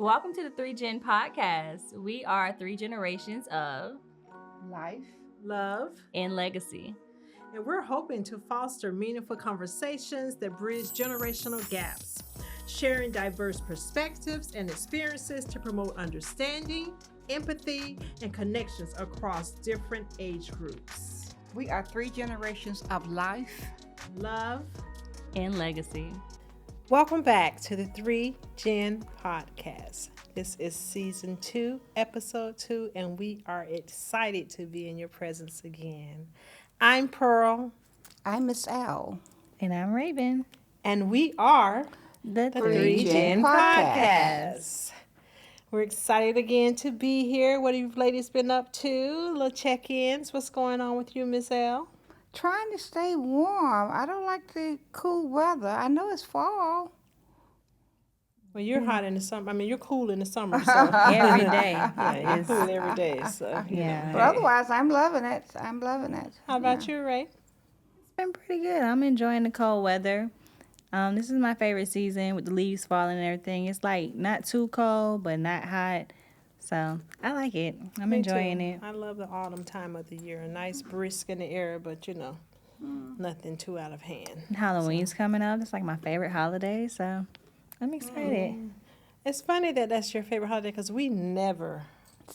Welcome to the 3Gen podcast. We are three generations of Life, love, and legacy. and we're hoping to foster meaningful conversations that bridge generational gaps, sharing diverse perspectives and experiences to promote understanding, empathy, and connections across different age groups. we are three generations of life. Love. And legacy. Welcome back to the 3Gen podcast. This is season 2, episode 2, and we are excited to be in your presence again. I'm Pearl, I'm Miss Al. And I'm Raven. and we are The the 3Gen 3Gen Podcast. podcast. We're excited again to be here. What have you ladies been up to? Little check-ins. What's going on with you, Miss L? Trying to stay warm. I don't like the cool weather. I know it's fall. Well, you're hot in the summer. I mean, you're cool in the summer, so Every day. yeah, you're is- cool every day. So Yeah. But otherwise, I'm loving it. I'm loving it. How about you, Ray? It's been pretty good. I'm enjoying the cold weather. This is my favorite season with the leaves falling and everything. It's like not too cold, but not hot. So I like it. I'm Me enjoying too. it. I love the autumn time of the year. A nice brisk in the air, but nothing too out of hand. Halloween's coming up. It's like my favorite holiday, so I'm excited. It's funny that that's your favorite holiday because we never,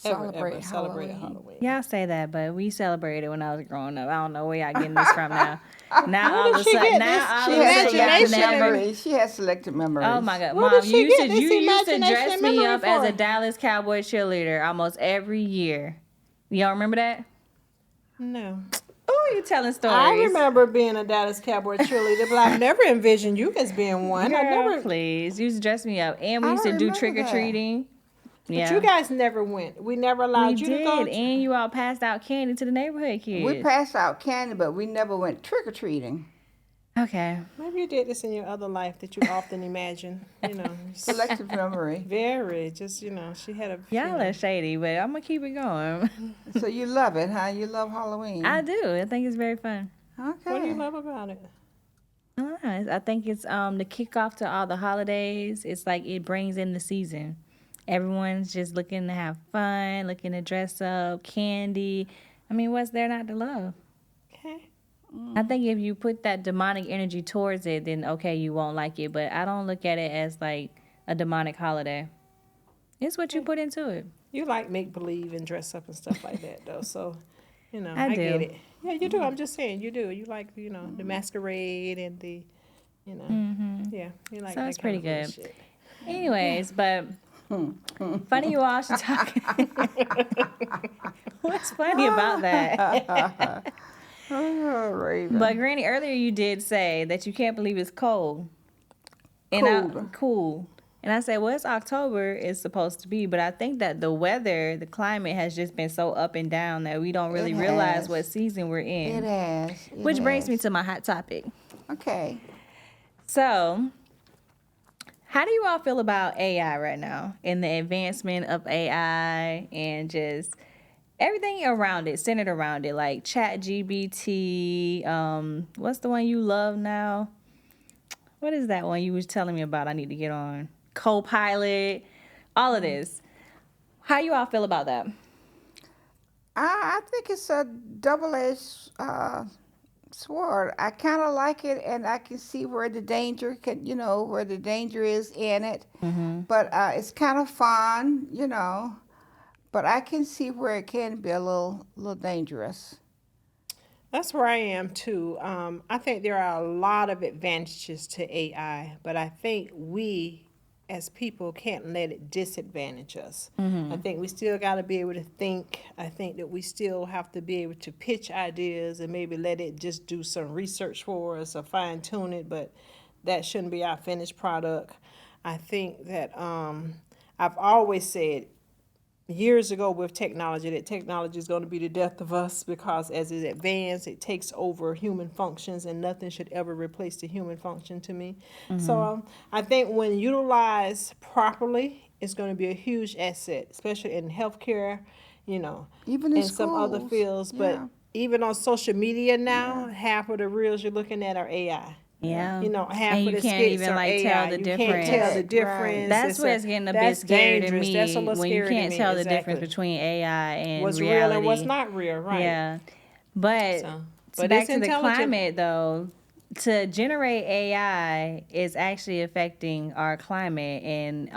ever Celebrate celebrated Halloween. Halloween. Y'all say that, but we celebrated when I was growing up. I don't know where y'all getting this from now. Now all did of a she sudden, get now this? all She of a has sudden, y'all imagination can and- never. memories. She has selective memories. Oh my God, Where Mom! did she get this You used to imagination dress and me memory up as a for? Dallas Cowboy cheerleader almost every year. Y'all remember that? No. Oh, you telling stories? I remember being a Dallas Cowboy cheerleader, but I never envisioned you as being one. I Girl, never. please. You used to dress me up, and we I used to don't do remember trick or treating. But you guys never went. We never allowed we you to go. did, and you all passed out candy to the neighborhood kids. We passed out candy, but we never went trick or treating. Okay. Maybe you did this in your other life that you often imagine. Selective memory. Very. Just she had a. Y'all are shady, but I'm gonna keep it going. So you love it, huh? You love Halloween. I do. I think it's very fun. Okay. What do you love about it? I don't know. I think it's the kickoff to all the holidays. It's like it brings in the season. Everyone's just looking to have fun, looking to dress up, candy. I mean, what's there not to love? Okay. I think if you put that demonic energy towards it, then okay, you won't like it. But I don't look at it as like a demonic holiday. It's what you put into it. You like make believe and dress up and stuff like that, though. So, I I do. get it. Yeah, you do. I'm just saying, you do. You like, the masquerade and the, yeah, you like So that it's kind of pretty little good. shit. Anyways, but funny you all should talk. What's funny about that? Oh, Raven. But Granny, earlier you did say that you can't believe it's cold. Cool. And I said, well, it's October, it's supposed to be, but I think that the weather, the climate has just been so up and down that we don't really It realize has. what season we're in. It has. Which brings me to my hot topic. Okay. So, how do you all feel about AI right now and the advancement of AI and just everything around it, centered around it, like ChatGPT? What's the one you love now? What is that one you was telling me about? I need to get on. Copilot, all of this. How you all feel about that? I think it's a double-edged sword. I kind of like it, and I can see where the danger where the danger is in it. But it's kind of fun, But I can see where it can be a little dangerous. That's where I am too. I think there are a lot of advantages to AI, but I think we as people can't let it disadvantage us. I think we still got to be able to think. I think that we still have to be able to pitch ideas and maybe let it just do some research for us or fine tune it, but that shouldn't be our finished product. I think that I've always said years ago with technology that technology is going to be the death of us because as it advances, it takes over human functions and nothing should ever replace the human function to me. So I think when utilized properly, it's going to be a huge asset, especially in healthcare, Even in some other schools, fields. But yeah. even on social media now, half of the reels you're looking at are AI. Yeah. You know, half And of you the can't skits even are like AI. tell the You difference. can't tell the Right. difference. That's where it's getting a bit that's scary to dangerous. me That's a little when you scary to can't me. tell the Exactly. difference between AI and What's reality. real and what's not real, right? Yeah. But, So, back it's to the intelligent. climate though, to generate AI is actually affecting our climate and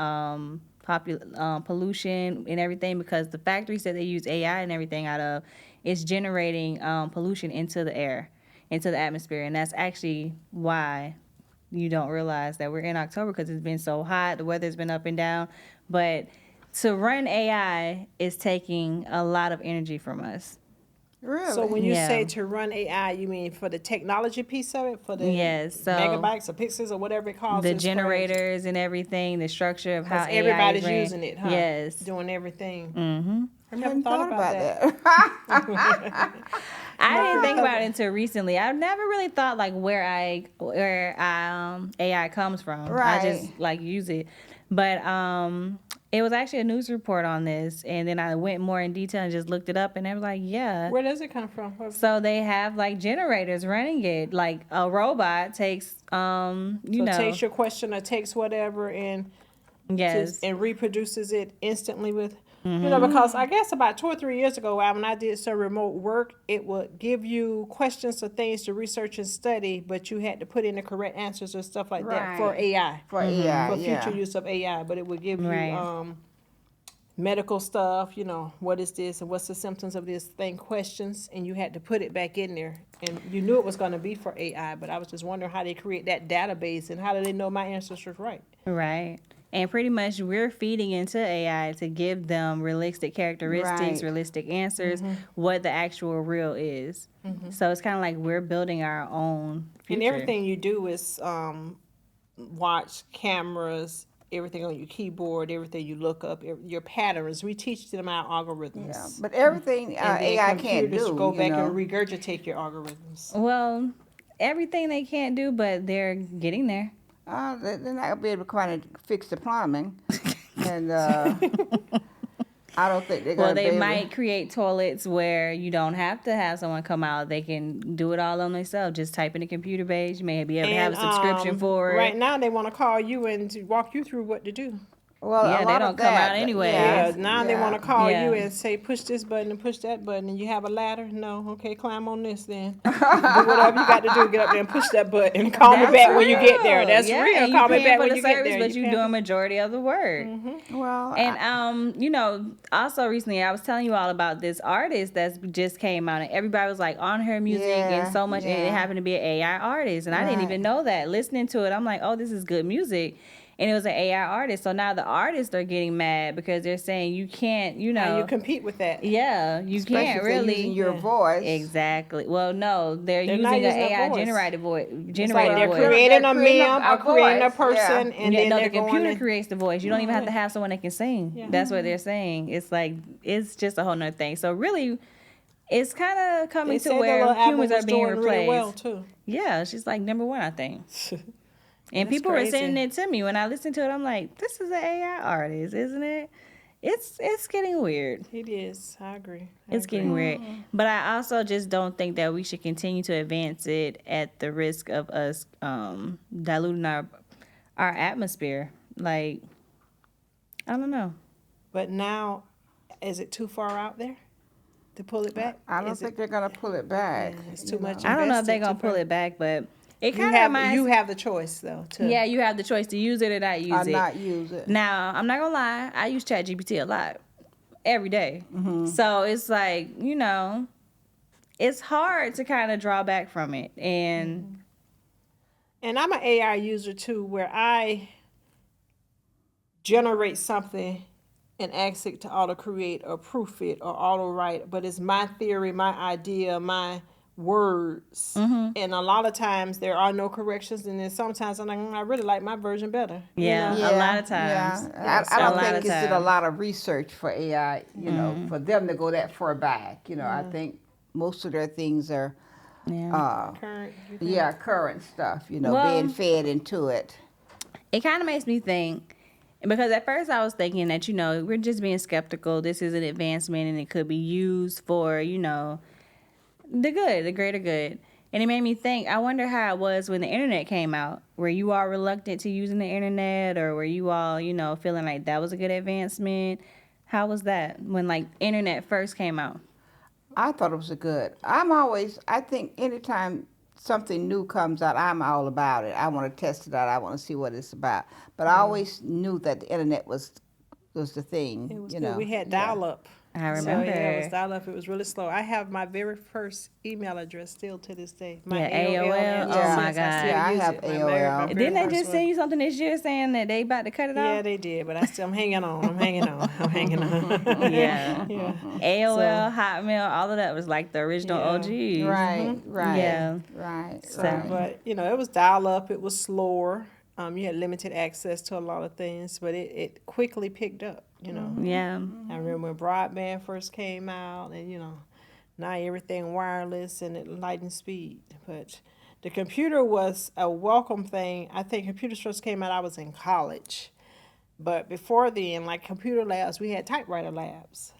pollution and everything, because the factories that they use AI and everything out of is generating pollution into the air, into the atmosphere, and that's actually why you don't realize that we're in October, because it's been so hot, the weather's been up and down. But to run AI is taking a lot of energy from us. Really? So when you Yeah. say to run AI, you mean for the technology piece of it, for the Yes, so megabytes or pixels or whatever it calls the as far as- generators and everything, the structure of how 'cause AI everybody's is ran. using it, huh? Yes. Doing everything. Mm-hmm. I I never hadn't thought about that. I didn't think about it until recently. I've never really thought like where AI comes from. I just Right. like use it, but it was actually a news report on this, and then I went more in detail and just looked it up, and I was like, yeah. Where does it come from? So they have like generators running it, like a robot takes Takes your question or takes whatever and yes. and reproduces it instantly with Mm-hmm. because I guess about 2 or 3 years ago when I did some remote work, it would give you questions or things to research and study, but you had to put in the correct answers or stuff like that for Right. AI, For AI, for yeah. future use of AI. But it would give you Right. medical stuff, what is this and what's the symptoms of this thing, questions, and you had to put it back in there. And you knew it was going to be for AI, but I was just wondering how they create that database and how do they know my answers was right. Right. And pretty much we're feeding into AI to give them realistic characteristics, Right. realistic answers, what the actual real is. So it's kind of like we're building our own future. And everything you do is watch cameras, everything on your keyboard, everything you look up, your patterns. We teach them our algorithms. Yeah. But everything And then AI can't computers do, go you back know. and regurgitate your algorithms. Well, everything they can't do, but they're getting there. They're not gonna be able to come out and fix the plumbing, and I don't think they're gonna Well, they be able. might create toilets where you don't have to have someone come out. They can do it all on themselves. Just type in the computer page. You may be able to have a subscription for it. Right now, they want to call you and to walk you through what to do. Well, Yeah, a they lot don't of come that, out anyway. Yeah, now they want to call Yeah. you and say, push this button and push that button, and you have a ladder? No, okay, climb on this then. Do whatever you got to do, get up there and push that button. Call me That's back when you get there. real. That's Yeah, real. and you Call me paying back for when the you get service, there. but you do a majority of the work. Well, And also recently I was telling you all about this artist that's just came out, and everybody was like on her music and so much, and it yeah. happened to be an AI artist, and I didn't Right. even know that. Listening to it, I'm like, oh, this is good music. And it was an AI artist. So now the artists are getting mad because they're saying you can't, How you compete with that? yeah, you especially can't if they're really. using your voice. Exactly. Well, no, they're They're using not an using a AI voice. generated voice. It's like they're voice. creating They're a creating meme a or creating a voice, person, yeah. and then No, they're the computer going. creates the voice. You don't even have to have someone that can sing. Yeah. That's what they're saying. It's like it's just a whole nother thing. So really, it's kind of coming They to said the where little album humans was are being doing replaced. really well too. Yeah, she's like #1, I think. And That's people were crazy. sending it to me. When I listened to it, I'm like, this is an AI artist, isn't it? It's getting weird. It is. I agree. It's getting weird. But I also just don't think that we should continue to advance it at the risk of us diluting our atmosphere. Like, I don't know. But now, is it too far out there to pull it back? I don't Is think it- they're gonna pull it back. It's too much. I don't know if they're invested gonna to pull put- it back, but it You kind of have reminds. you have the choice though. To, Yeah, you have the choice to use it or not use Or it. not use it. Now, I'm not gonna lie, I use ChatGPT a lot, every day. So it's like, it's hard to kind of draw back from it. And And I'm an AI user too, where I generate something and ask it to auto create or proof it or auto write, but it's my theory, my idea, my words. And a lot of times there are no corrections, and then sometimes I'm like, I really like my version better. yeah, Yeah, a lot of times. Yeah. I A don't lot think of it's did a times. lot of research for AI, for them to go that far back. I think most of their things are, Current. current stuff, Well- being fed into it. It kind of makes me think, because at first I was thinking that, we're just being skeptical. This is an advancement and it could be used for, the good, the greater good. And it made me think, I wonder how it was when the internet came out. Were you all reluctant to using the internet, or were you all, feeling like that was a good advancement? How was that when like internet first came out? I thought it was a good. I think anytime something new comes out, I'm all about it. I want to test it out. I want to see what it's about. But I always knew that the internet was the thing. It was you good. know. We had Yeah. dial-up. I So, yeah, it was remember. dial-up. It was really slow. I have my very first email address still to this day. My Yeah, AOL AOL. address. Oh my Yes, I God. still Yeah, I use have it. AOL. Very Didn't they first just one. send you something this year saying that they about to cut it Yeah, off? they did, but I'm hanging on. I'm hanging on. I'm hanging on. Yeah. Yeah. AOL, Hotmail, all of that was like the original Yeah. OGs. Right, right, Yeah. right, So, right. but it was dial up. It was slower. You had limited access to a lot of things, but it quickly picked up. Yeah. I remember when broadband first came out, and now everything wireless and at lightning speed. But the computer was a welcome thing. I think computers first came out. I was in college, but before then, like computer labs, we had typewriter labs.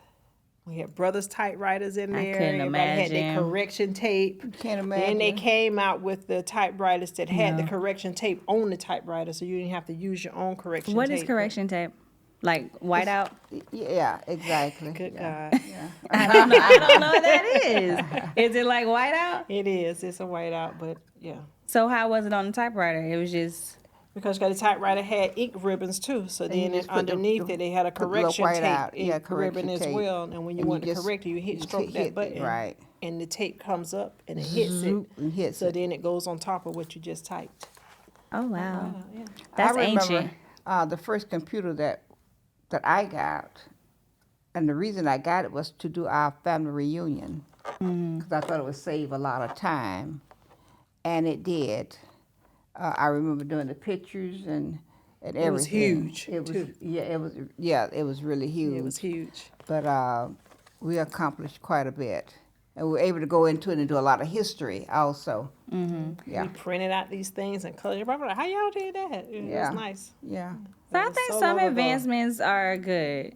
We had brothers typewriters in I there. couldn't Everybody had their imagine. correction tape. Can't Then they imagine. came out with the typewriters that had the No. correction tape on the typewriter, so you didn't have to use your own correction What tape. is correction tape? Like whiteout? Yeah, exactly. Good yeah. God. Yeah. I don't know. I don't know what that is. Is it like whiteout? It is. It's a whiteout, but yeah. So how was it on the typewriter? It was just Because the typewriter had ink ribbons too, so And you then just put underneath it they had a put the little correction white tape out. Yeah, ribbon correction as tape. well. And when you And want you to just- correct it, you you stroke hit that it, button, right. and the tape comes up and it hits it. Zoop, and hits So it. then it goes on top of what you just typed. oh wow. Yeah. That's I remember, ancient. the first computer that I got, and the reason I got it was to do our family reunion, because I thought it would save a lot of time, and it did. I remember doing the pictures and everything. It was huge, It was too. it was really huge. It was huge. But we accomplished quite a bit, and we were able to go into it and do a lot of history also. Yeah, We printed out these things and colored. Everybody like, how y'all did that? It Yeah. was nice. yeah. So I It was think so some long ago. advancements are good.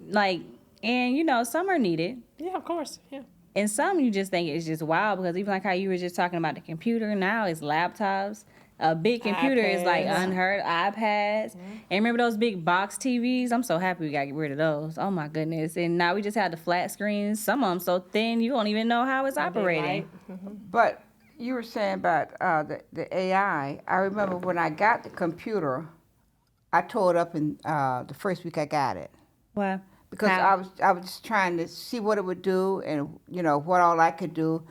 Like, and some are needed. Yeah, of course. Yeah. And some you just think it's just wild because even like how you were just talking about the computer, now it's laptops. A big computer is like iPads. unheard. iPads. And remember those big box TVs? I'm so happy we got to get rid of those. Oh my goodness. And now we just have the flat screens. Some of them so thin you don't even know how it's operating. But you were saying about the AI. I remember when I got the computer, I tore it up in the first week I got it. Well, Because how? I was just trying to see what it would do and what all I could do,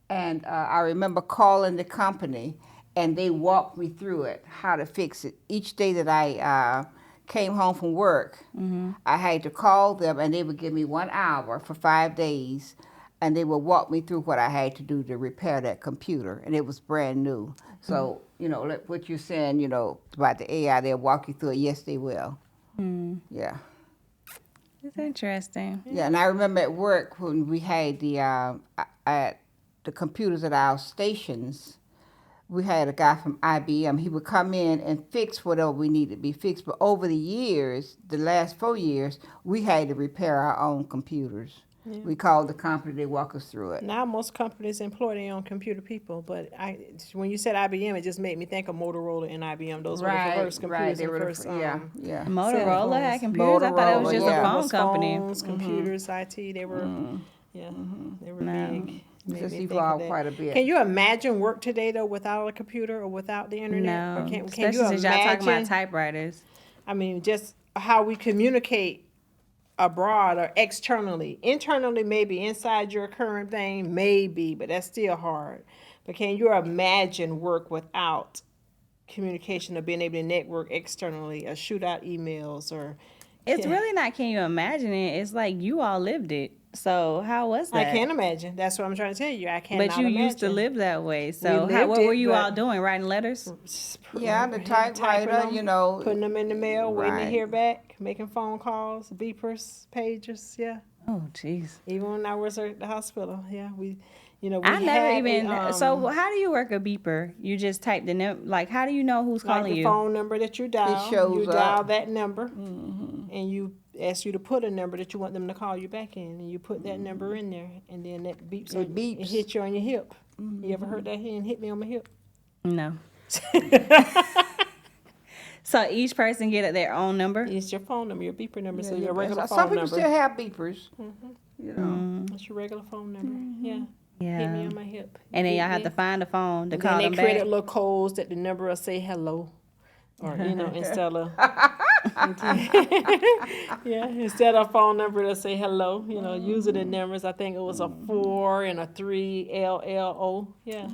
and I remember calling the company, and they walked me through it, how to fix it. Each day that I came home from work, I had to call them, and they would give me 1 hour for 5 days, and they would walk me through what I had to do to repair that computer, and it was brand new. So like what you're saying, about the AI, they'll walk you through it. Yes, they will. Yeah. It's interesting. Yeah, and I remember at work when we had the computers at our stations, we had a guy from IBM. He would come in and fix whatever we needed to be fixed. But over the years, the last 4 years, we had to repair our own computers. We called the company, they walk us through it. Now most companies employ their own computer people, but when you said IBM, it just made me think of Motorola and IBM. Those were the first computers. They and were first, yeah. Motorola phones. had computers. I thought it was Motorola, just yeah. a phone was company. Phones, computers, IT. They were, they were No. big. Made Just me think of evolved that. quite a bit. Can you imagine work today though without a computer or without the internet? No. Or can Especially you since y'all talking about imagine? typewriters. I mean, just how we communicate abroad or externally. Internally, maybe inside your current thing, maybe, but that's still hard. But can you imagine work without communication or being able to network externally or shoot out emails or? It's really not can you imagine it. It's like you all lived it. So how was I that? can't imagine. That's what I'm trying to tell you. I cannot But you imagine. used to live that way. So lived what were it, you but- all doing? Writing letters? Yeah, the Typing typewriter, them, putting them in the mail, waiting to Right. hear back, making phone calls, beepers, pagers. Yeah. Oh, jeez. Even when I was at the hospital, yeah, we I never had even. So how do you work a beeper? You just type the number. Like, how do you know who's like calling the you? phone number that you dial. shows You dial up. that number, and you ask you to put a number that you want them to call you back in, and you put that number in there, and then that beeps. It beeps. It hits you on your hip. You ever heard that hand hit me on my hip? No. So each person get their own number? It's your phone number, your beeper number, so Yeah, your regular phone some people number. still have beepers. You know. That's your regular phone number. Yeah. Yeah. Hit me on my hip. And then Beep y'all have me. to find the phone to And call then them they created back. little codes that the number will say hello. Or, instead of instead of phone number to say hello, using the numbers. I think it was a 4 and a 3 LLO. Yeah.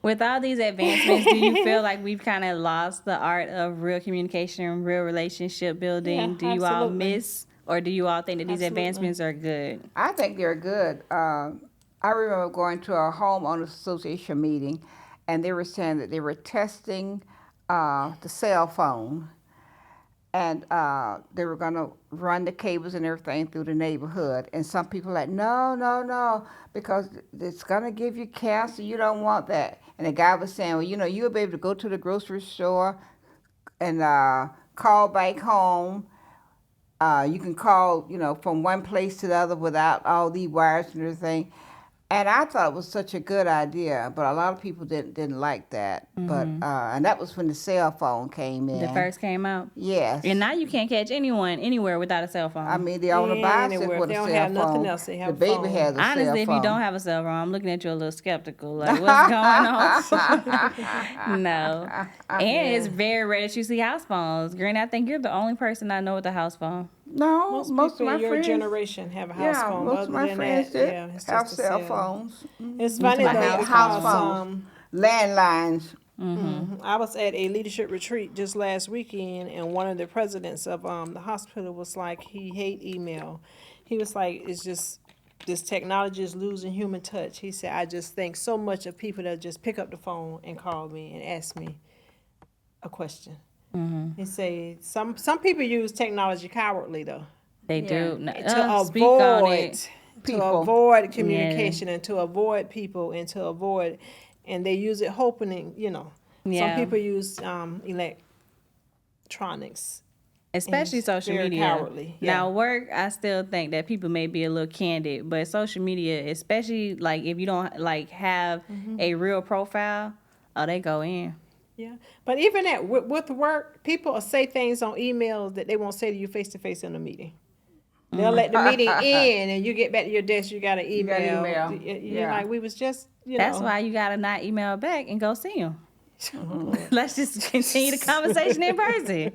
With all these advancements, do you feel like we've kind of lost the art of real communication, real relationship building? Yeah, Do you all absolutely. miss, or do you all think that these Absolutely. advancements are good? I think they're good. I remember going to a homeowners association meeting, and they were saying that they were testing the cell phone, and they were going to run the cables and everything through the neighborhood. And some people were like, no, no, no, because it's going to give you cancer. You don't want that. And the guy was saying, well, you'll be able to go to the grocery store and call back home. You can call, from one place to the other without all these wires and everything. And I thought it was such a good idea, but a lot of people didn't like that. But and that was when the cell phone came in. The first came out? Yes. And now you can't catch anyone anywhere without a cell phone. I mean, they're on a bicycle Anywhere. with They a don't cell have nothing phone. else, they have The a baby phone. has a cell Honestly, if phone. you don't have a cell phone, I'm looking at you a little skeptical. Like, what's going on? No. And it's very rare that you see house phones. Granny, I think you're the only person I know with a house phone. No, most of people my in your friends. generation have a house Yeah, phone. most but of my other than friends that, did yeah, it's have just a cell phones. It's funny My though house House because phones, landlines. I was at a leadership retreat just last weekend, and one of the presidents of the hospital was like, he hate email. He was like, it's just this technology is losing human touch. He said, I just think so much of people that just pick up the phone and call me and ask me a question. He say some people use technology cowardly though. They Yeah. do. No, To speak on avoid it. avoid communication and to avoid people and to avoid, and they use it hoping, some Yeah. people use electronics. Especially It's social very media. cowardly, yeah. Now, work, I still think that people may be a little candid, but social media, especially like if you don't like have a real profile, oh, they go in. Yeah, but even at with work, people will say things on emails that they won't say to you face to face in a meeting. They'll let the meeting in, and you get back to your desk, you got an email. email. You're Yeah. like, we was just, That's why you gotta not email back and go see them. Let's just continue the conversation in person.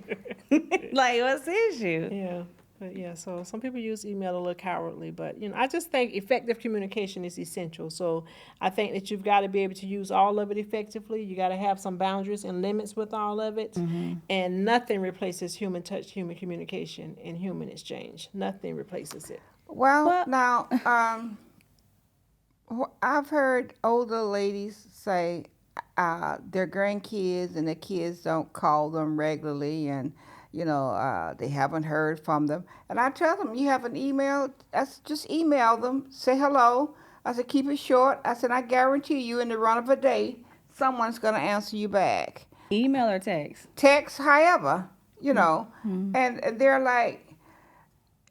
Like, what's the issue? Yeah, but yeah, so some people use email a little cowardly, but I just think effective communication is essential. So I think that you've got to be able to use all of it effectively. You got to have some boundaries and limits with all of it, and nothing replaces human touch, human communication, and human exchange. Nothing replaces it. Well, now, I've heard older ladies say their grandkids and their kids don't call them regularly, and they haven't heard from them. And I tell them, you have an email, just email them, say hello. I said, keep it short. I said, I guarantee you in the run of a day, someone's going to answer you back. Email or text? Text, however, and they're like,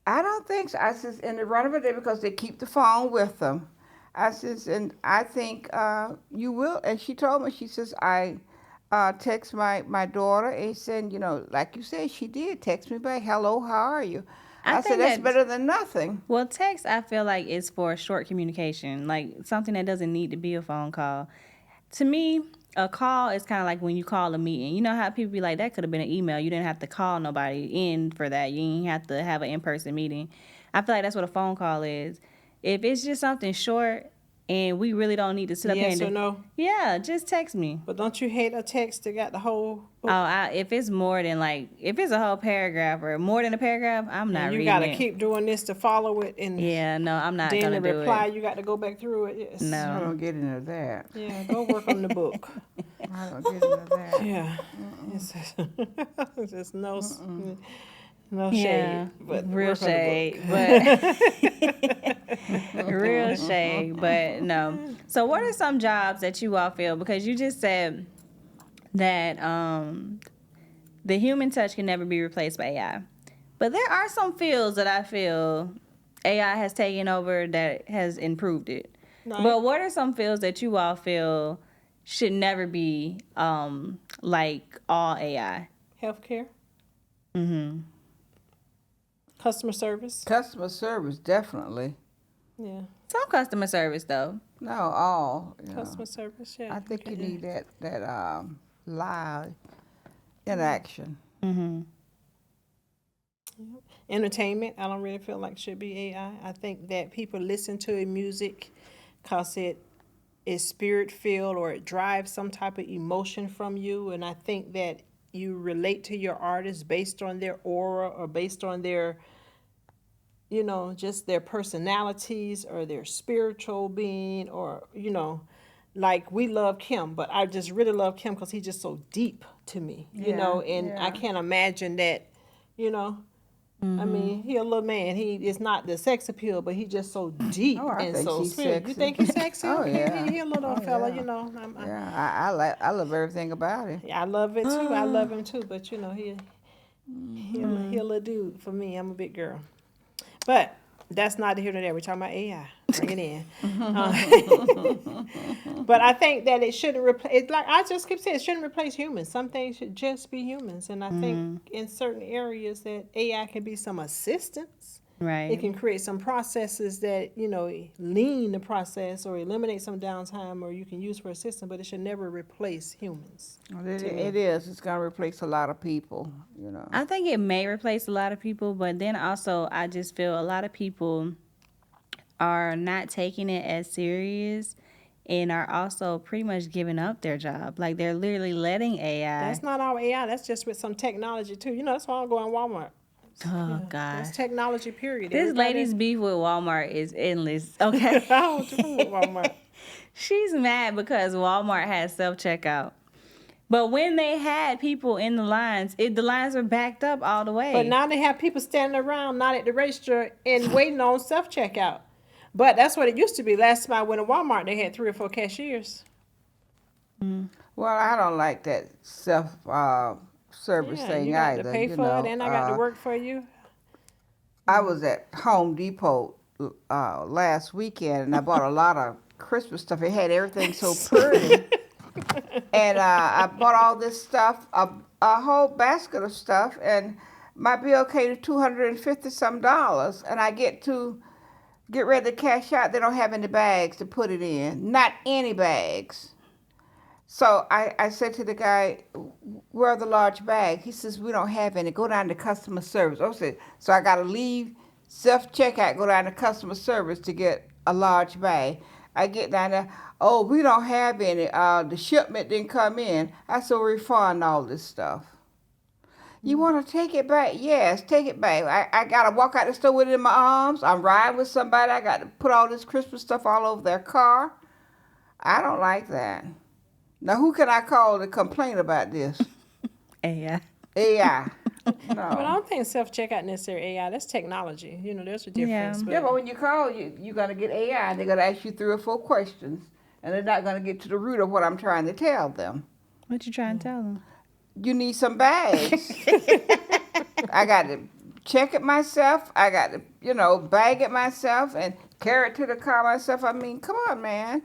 I don't think so. I says, in the run of a day, because they keep the phone with them. I says, and I think you will. And she told me, she says, I text my daughter and said, like you said, she did text me back, hello, how are you? I said, that's better than nothing. Well, text, I feel like, is for short communication, like something that doesn't need to be a phone call. To me, a call is kind of like when you call a meeting. You know how people be like, that could have been an email. You didn't have to call nobody in for that. You didn't have to have an in-person meeting. I feel like that's what a phone call is. If it's just something short and we really don't need to sit up here and Yes or no? Yeah, just text me. But don't you hate a text that got the whole? If it's more than if it's a whole paragraph or more than a paragraph, I'm not reading it. You got to keep doing this to follow it, and Yeah, no, I'm not then gonna the do reply it. you got to go back through it. Yes. I No. don't get into that. Yeah, go work on the book. I don't get into that. Yeah, it's just no Yeah, shade, but real work on the shade, book. but real shade, but no. So, what are some jobs that you all feel? Because you just said that the human touch can never be replaced by AI, but there are some fields that I feel AI has taken over that has improved it. Right. But what are some fields that you all feel should never be like all AI? Healthcare, Mm-hmm. customer service. Customer service, definitely. Yeah, Some customer service though. No, all. You know. customer service. Yeah, I think you okay. need that live interaction. Mm-hmm. Entertainment, I don't really feel like should be AI. I think that people listen to music because it is spirit filled or it drives some type of emotion from you. And I think that you relate to your artist based on their aura or based on their, just their personalities or their spiritual being or, like we love Kim, but I just really love Kim because he's just so deep to me, and I Yeah. can't imagine that, you know. I mean, he a little man. He is not the sex appeal, but he just so deep Oh, I and think so she's spiritual. You sexy. think he's sexy? Oh, Okay, yeah. he a little Oh, fella, yeah. I, Yeah, I love everything about it. I love it too. I love him too. But he a little dude for me. I'm a big girl. But that's neither here nor there. We're talking about AI. Bring it in. But I think that it shouldn't replace. Like I just keep saying, it shouldn't replace humans. Some things should just be humans. And I think in certain areas that AI can be some assistance. Right. It can create some processes that lean the process or eliminate some downtime, or you can use for assistance. But it should never replace humans. Well, to me. it is. It's going to replace a lot of people, I think it may replace a lot of people, but then also I just feel a lot of people are not taking it as serious and are also pretty much giving up their job. Like they're literally letting AI. That's not all AI. That's just with some technology too. That's why I'm going Walmart. Oh, That's gosh. technology. Period. This Everybody- lady's beef with Walmart is endless. Okay. I don't do with Walmart. She's mad because Walmart has self checkout. But when they had people in the lines, the lines were backed up all the way. But now they have people standing around, not at the register, and waiting on self checkout. But that's what it used to be. Last time I went to Walmart, they had 3 or 4 cashiers. Well, I don't like that self service thing you got either. to pay for it, and I got to work for you. I was at Home Depot last weekend, and I bought a lot of Christmas stuff. It had everything so pretty. And I bought all this stuff, a whole basket of stuff, and my bill came to $250 some, and I get ready to cash out. They don't have any bags to put it in, not any bags. So I said to the guy, "Where are the large bags?" He says, "We don't have any. Go down to customer service." Okay, so I got to leave self checkout, go down to customer service to get a large bag. I get down there. "Oh, we don't have any. The shipment didn't come in." I said, "Refund all this stuff." "You want to take it back?" "Yes, take it back." I got to walk out the store with it in my arms. I'm riding with somebody. I got to put all this Christmas stuff all over their car. I don't like that. Now, who can I call to complain about this? AI. AI. But I No. don't think self checkout necessarily AI. That's technology. There's a difference. Yeah. Yeah, but when you call, you're going to get AI, and they're going to ask you 3 or 4 questions, and they're not going to get to the root of what I'm trying to tell them. What you trying to tell them? You need some bags. I got to check it myself. I got to, bag it myself and carry it to the car myself. I mean, come on, man.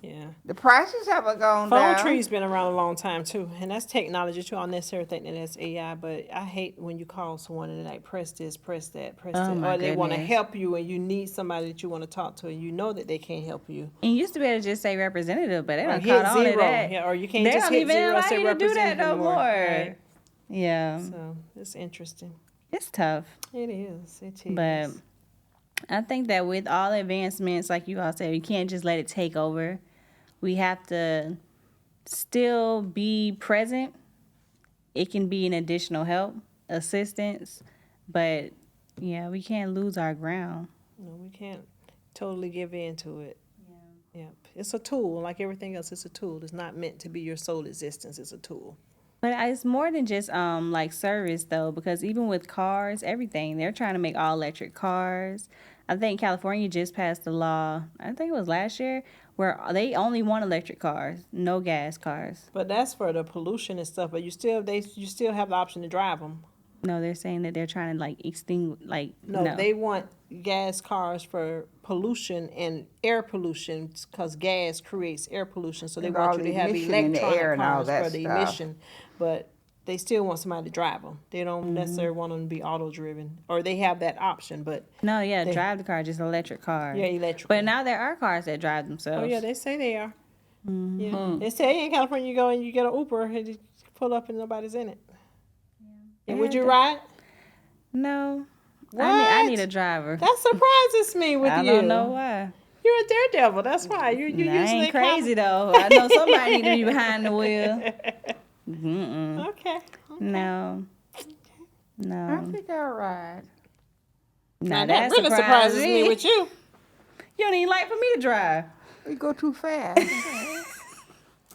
Yeah. The prices haven't gone Phone down. tree's been around a long time too, and that's technology too. I don't necessarily think that that's AI, but I hate when you call someone and they're like, press this, press that, press Oh, that, my or they want to goodness. help you and you need somebody that you want to talk to, and you know that they can't help you. And you used to be able to just say representative, but they Or don't hit caught on to zero, that. yeah, or you can't They just don't hit even zero and allow say you to do that representative no anymore. more. Right. Yeah. So it's interesting. It's tough. It is. It is. But I think that with all the advancements, like you all said, you can't just let it take over. We have to still be present. It can be an additional help, assistance, but yeah, we can't lose our ground. No, we can't totally give in to it. Yeah. It's a tool, like everything else. It's a tool. It's not meant to be your sole existence. It's a tool. But it's more than just like service though, because even with cars, everything, they're trying to make all electric cars. I think California just passed the law, I think it was last year, where they only want electric cars, no gas cars. But that's for the pollution and stuff. But you still have the option to drive them. No, they're saying that they're trying to like extinguish, like No, they want gas cars for pollution and air pollution because gas creates air pollution. So they And want all you the to have emission in the electronic air and all cars that for the stuff. emission, but they still want somebody to drive them. They don't necessarily want them to be auto driven, or they have that option. But no, yeah, they- drive the car, just electric cars. yeah, electrical. But now there are cars that drive themselves. Oh yeah, they say they are. Yeah, they say in California you go and you get an Uber and you pull up and nobody's in it. And would you ride? No, What? I need a driver. That surprises me with I you. don't know why. You're a daredevil. That's why you I usually ain't crazy though. I know somebody need to be behind the wheel. Mm-mm. Okay. No. I No. think I'll ride. Now Now that really surprises me with you. You don't even like for me to drive. We go too fast.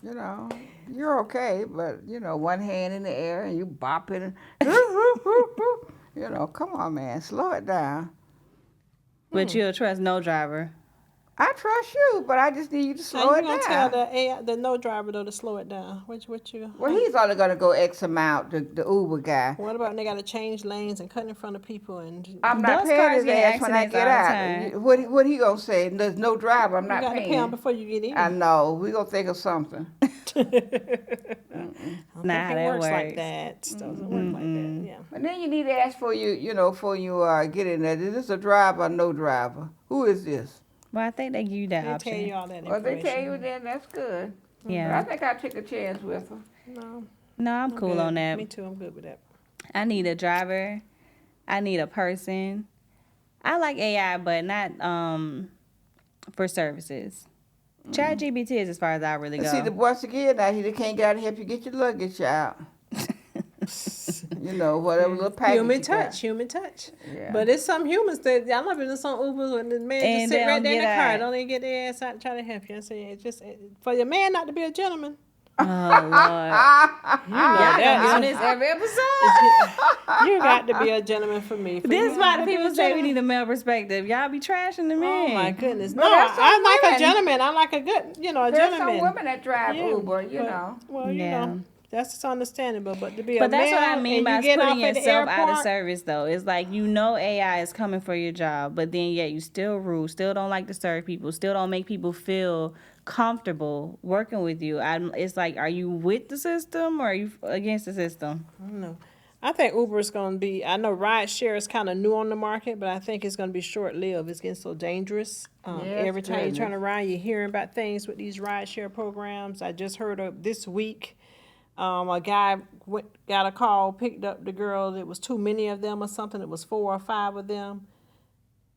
You know, you're okay, but you know, one hand in the air and you bopping. You know, come on, man, slow it down. But you'll trust no driver. I trust you, but I just need you to slow How it you gonna tell down. the no driver though to slow it down? What you? Well, he's only gonna go X amount, the Uber guy. What about when they got to change lanes and cut in front of people and I'm not Those paying cars his get ass when I accidents get all the out. time. What he gonna say? There's no driver. I'm you not got to pay them paying. before you get in? I know. We gonna think of something. I Nah, don't think that it works like works. that. It doesn't work like that. Yeah. But then you need to ask for you know, for you get in there. Is this a driver or no driver? Who is this? Well, I think they give you that They tell option. you all that Well, information. they tell you then that's good. But I Yeah. think I'll take a chance with her. No, No, I'm cool good. on that. Me too. I'm good with that. I need a driver. I need a person. I like AI, but not for services. ChatGPT is as far as I really And go. see, once again, now he can't get out and help you get your luggage out. You know, whatever little package. Human you got. touch, human touch. Yeah. But it's some humans that I love it. It's some Ubers when the man And just they sit right don't there in the get car, out. don't even get their ass out and try to help you. I say it's just for your man not to be a gentleman. Oh Lord. You know Y'all gonna be that. on this every episode. You got to be a gentleman for me. For This you is why to the be a people say we gentleman. need a male perspective. Y'all be trashing the men. Oh my goodness! But No, there's some I like a women- gentleman. I like a good, a There's gentleman. some women that drive Yeah, Uber, you but- know. Well, Yeah. that's just understandable. But to be a But that's what male I mean and by you get putting off at the yourself out of airport, service, though. It's like AI is coming for your job, but then yet you still rude, still don't like to serve people, still don't make people feel comfortable working with you. It's like, are you with the system or are you against the system? I don't know. I think Uber is going to be. I know rideshare is kind of new on the market, but I think it's going to be short lived. It's getting so dangerous. Yes, Every time you turn goodness. around, you're hearing about things with these rideshare programs. I just heard of this week. A guy got a call, picked up the girl. It was too many of them or something. It was 4 or 5 of them.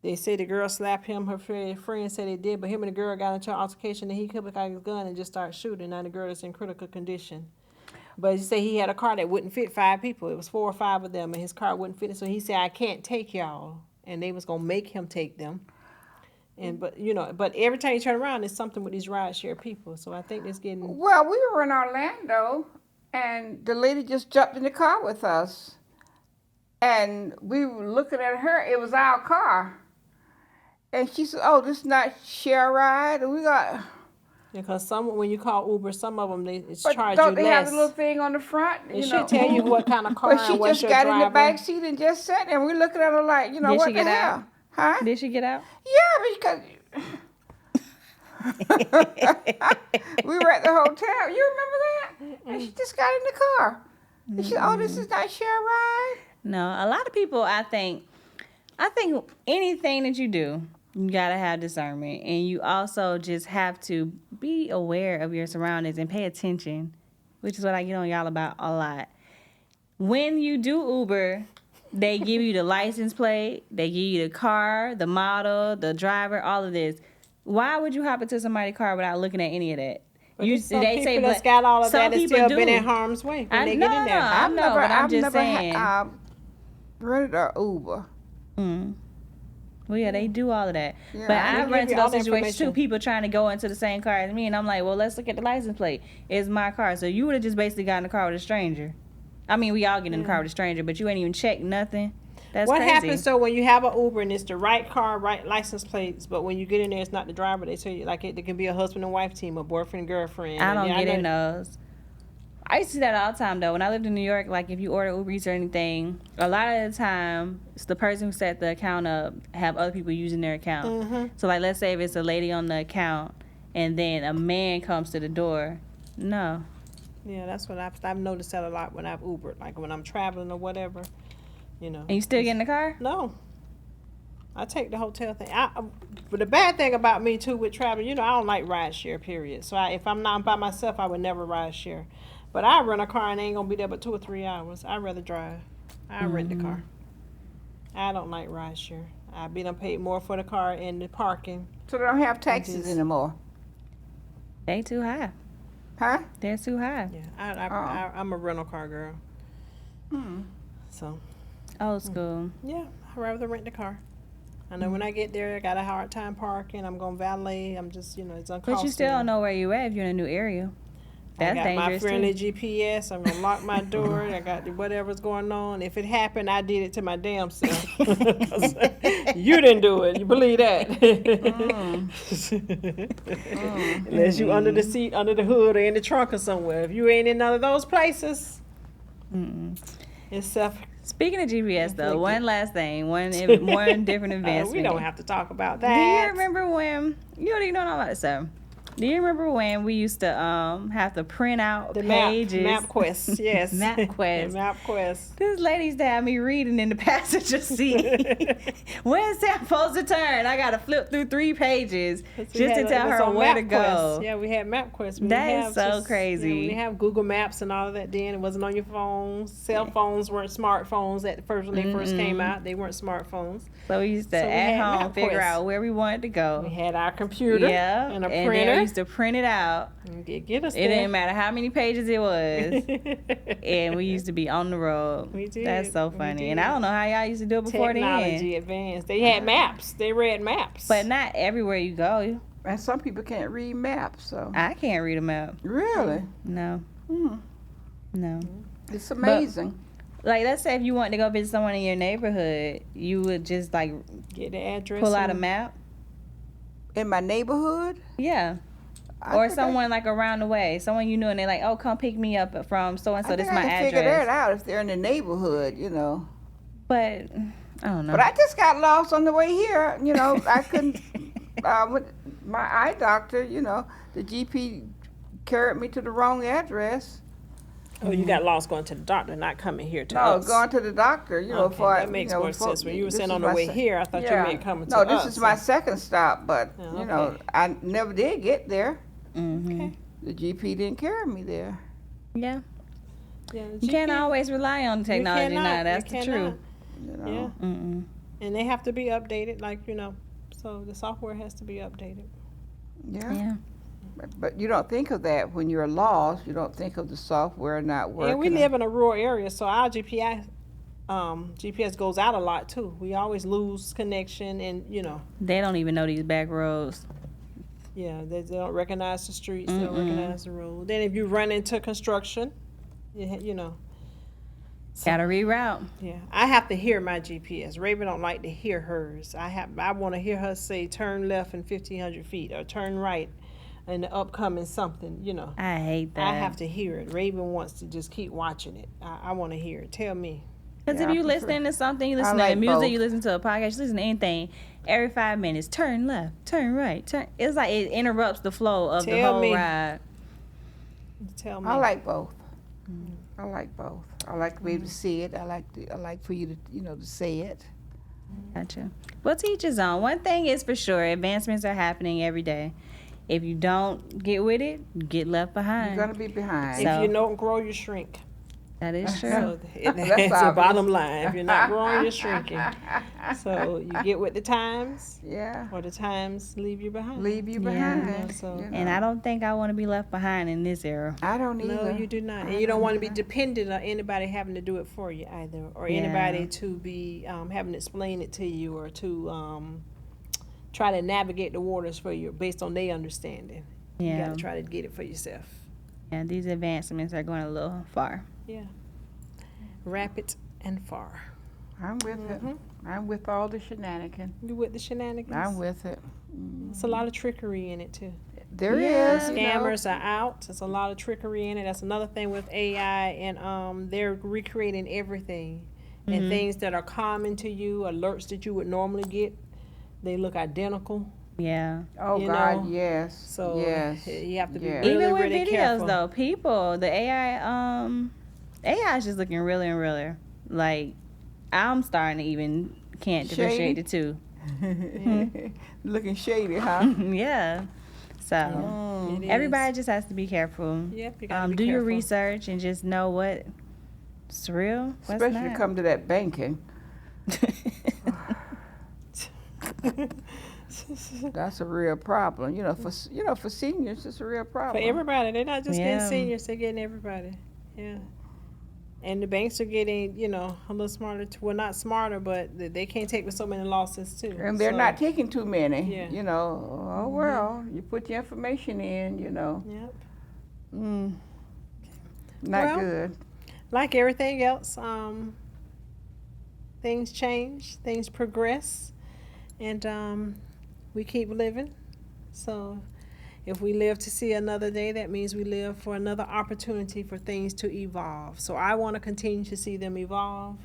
They say the girl slapped him. Her friend said they did, but him and the girl got into an altercation, and he took out his gun and just started shooting. Now the girl is in critical condition. But he said he had a car that wouldn't fit 5 people. It was 4 or 5 of them, and his car wouldn't fit it. So he said, "I can't take y'all," and they was gonna make him take them. And but every time you turn around, there's something with these rideshare people. So I think it's getting. Well, we were in Orlando, and the lady just jumped in the car with us. And we were looking at her. It was our car. And she said, "Oh, this is not share ride." And we got... Because when you call Uber, some of them it's But charge don't you they less. have the little thing on the front? It should tell you what kind of car But she and what's just your got driver. in the back seat and just sat there. And we looking at her like, Did what she the get hell? out? Huh? Did she get out? Yeah, because we were at the hotel. You remember that? And she just got in the car. And she said, "Oh, this is not share ride." No, a lot of people, I think anything that you do, you gotta have discernment, and you also just have to be aware of your surroundings and pay attention, which is what I get on y'all about a lot. When you do Uber, they give you the license plate, they give you the car, the model, the driver, all of this. Why would you hop into somebody's car without looking at any of that? But some people that's got all of some that has people still do. been in harm's way when they get in there. I know, but I'm just saying. Rented an Uber. Well, yeah, they do all of that. Yeah, But they I've give run into you all those the situations too. information. People trying to go into the same car as me, and I'm like, well, let's look at the license plate. It's my car. So you would have just basically got in the car with a stranger. I mean, we all get in the car with a stranger, but you ain't even checked nothing. That's What crazy. happens so when you have an Uber and it's the right car, right license plates, but when you get in there, it's not the driver. They tell you like it can be a husband and wife team, a boyfriend and girlfriend. I don't and get in those. I used to see that all the time though. When I lived in New York, like if you order Uber Eats or anything, a lot of the time it's the person who set the account up have other people using their account. Mm-hmm. So like let's say if it's a lady on the account and then a man comes to the door. No. Yeah, that's what I've noticed that a lot when I've Ubered, like when I'm traveling or whatever, you know. And you still get in the car? No. I take the hotel thing. But the bad thing about me too with traveling, you know, I don't like ride share, period. So if I'm not by myself, I would never ride share. But I rent a car and I ain't gonna be there but 2 or 3 hours. I'd rather drive. I rent the car. I don't like ride share. I be done paid more for the car and the parking. So they don't have taxis anymore. They too high. Huh? They're too high. Yeah, I'm a rental car girl. So, Old school. yeah, I'd rather rent the car. I know when I get there, I got a hard time parking. I'm going to valet. I'm just, you know, it's uncomfortable. But you still don't know where you at if you're in a new area. That's I got my dangerous friendly too. GPS. I'm going to lock my door. I got whatever's going on. If it happened, I did it to my damn self. You didn't do it. You believe that? Unless you under the seat, under the hood, or in the trunk or somewhere. If you ain't in none of those places, it's self. Speaking of GPS though, Inflicted. one last thing, one different advancement. We don't have to talk about Do that. you remember when you don't even know what I'm about to say? Do you remember when we used to have to print out The pages? MapQuest, yes. MapQuest. MapQuest. This lady used to have me reading in the passenger seat. Where's that supposed to turn? I gotta flip through 3 pages just to tell her where to go. Yeah, we had MapQuest. We That didn't is have so crazy. Yeah, we didn't have Google Maps and all of that then. It wasn't on your phones. Cell phones weren't smartphones at first when they first came out. They weren't smartphones. So we used to So we at had home figure MapQuest. out where we wanted to go. We had our computer Yeah, and a then printer. we used to print it out. And get us It there. didn't matter how many pages it was, and we used to be on the road. We did. That's so We funny. did. And I don't know how y'all used to do it before Technology then. advanced. They had maps. They read maps. But not everywhere you go. And some people can't read maps, so. I can't read a map. Really? No, Hmm. no. It's amazing. Like, let's say if you want to go visit someone in your neighborhood, you would just like get the address. pull out a and- map. In my neighborhood? Yeah. I Or think someone like around the way, someone you knew, and they're like, "Oh, come pick me up from so and so. I This think is my I can figure that address." out if they're in the neighborhood, you know. But I don't know. But I just got lost on the way here. You know, I couldn't. With my eye doctor, you know, the GP carried me to the wrong address. Oh, you got lost going to the doctor, not coming here to No, us. going to the doctor, you know, Okay, for that makes you know, more for- sense. When you were this saying is on the my way sec- here, I thought you meant coming to No, us. this is my second stop, but Oh, you know, okay. I never did get there. Mm-hmm. Okay. The GP didn't carry me there. Yeah, Yeah, you can't always rely on technology now. That's the truth. You know. Yeah, Mm-mm. and they have to be updated, like you know. So the software has to be updated. Yeah. Yeah. But you don't think of that when you're lost. You don't think of the software not working. And we live in a rural area, so our GPS goes out a lot too. We always lose connection, and you know, They don't even know these back roads. yeah, they don't recognize the streets, they don't Mm-mm. recognize the road. Then if you run into construction, you know. Gotta reroute. Yeah, I have to hear my GPS. Raven don't like to hear hers. I want to hear her say turn left in 1,500 feet or turn right in the upcoming something. You know, I hate that. I have to hear it. Raven wants to just keep watching it. I want to hear it. Tell me. Because Yeah, if you I prefer- listening to something, you listen like to music, both. you listen to a podcast, you listen to anything, every 5 minutes, turn left, turn right, turn. It's like it interrupts the flow of the Tell whole me. ride. Tell me. I like both. I like both. I like to be able to see it. I like for you to to say it. Gotcha. Well, teach his own. One thing is for sure, advancements are happening every day. If you don't get with it, you get left You're behind. gonna be behind. So- If you don't grow, you shrink. That is true. So That's that's the obvious. bottom line. If you're not growing, you're shrinking. So you get with the times, Yeah. or the times leave you behind. Leave you Yeah. behind. So- you And know. I don't think I want to be left behind in this era. I don't either. No, you do not. And you don't want to be dependent on anybody having to do it for you either, or Yeah. anybody to be having to explain it to you, or to try to navigate the waters for you based on their understanding. You Yeah. got to try to get it for yourself. Yeah, these advancements are going a little far. Yeah. Rapid and far. I'm with it. I'm with all the shenanigans. You with the shenanigans? I'm with it. It's a lot of trickery in it too. There Yeah. is, you know. Scammers are out. There's a lot of trickery in it. That's another thing with AI, and they're recreating everything. And things that are common to you, alerts that you would normally get, they look identical. Yeah. Oh You God, know, yes, So yes, you have to be yes. really, Even with really videos careful. though, people, the AI is just looking realer and realer. Like I'm starting to even can't differentiate Shady. the two. Looking shady, huh? Yeah. So Mm. It everybody is. just has to be careful. Yep, you gotta be Do your careful. research and just know what's real, what's Especially to not. come to that banking. That's a real problem. For seniors, it's a real For problem. everybody, they're not just Yeah. getting seniors; they're getting everybody. Yeah. And the banks are getting, a little smarter. Well, not smarter, but they can't take with so many losses too. And they're So, not taking too many. Yeah. Oh well, you put your information in. Yep. Not Well, good. Like everything else, things change, things progress, and we keep living. So if we live to see another day, that means we live for another opportunity for things to evolve. So I want to continue to see them evolve.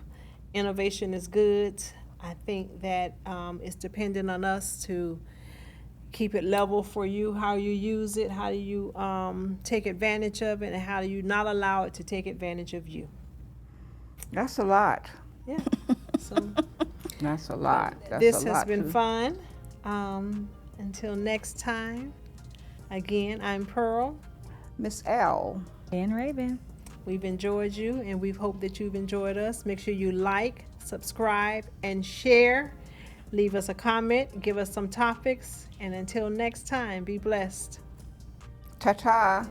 Innovation is good. I think that it's dependent on us to keep it level for you, how you use it, how do you take advantage of it, and how do you not allow it to take advantage of you. That's a lot. Yeah. So That's a lot. That's this a has lot been too. fun. Until next time, again, I'm Pearl. Miss L. And Raven. We've enjoyed you, and we hope that you've enjoyed us. Make sure you like, subscribe, and share. Leave us a comment, give us some topics, and until next time, be blessed. Ta-ta.